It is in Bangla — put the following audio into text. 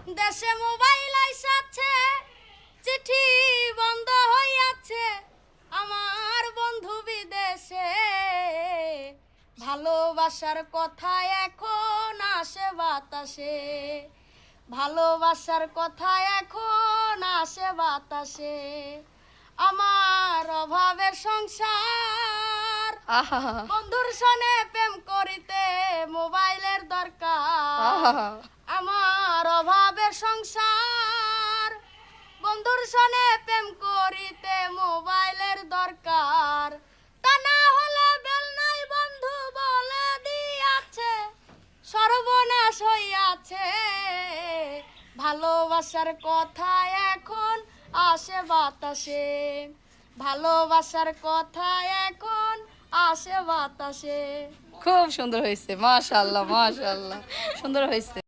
দেশে মোবাইল আইসাছে, চিঠি বন্ধ হইয়াছে, আমার বন্ধু বিদেশে। ভালোবাসার কথা এখন আসে বাতাসে, ভালোবাসার কথা এখন আসে বাতাসে। আমার অভাবের সংসার, আহা বন্ধুর সনে প্রেম করিতে মোবাইলের দরকার। আমার অভাবের সংসার, বন্ধুর সনে প্রেম করিতে মোবাইলের দরকার। তা না হলে বেল নাই বন্ধু বলে দিয়াছে, সর্বনাশ হইয়াছে। ভালোবাসার কথা এখন আসে বাতাসে, ভালোবাসার কথা এখন আসে বাতাসে। খুব সুন্দর হয়েছে, মাশাআল্লাহ মাশাআল্লাহ, সুন্দর হয়েছে।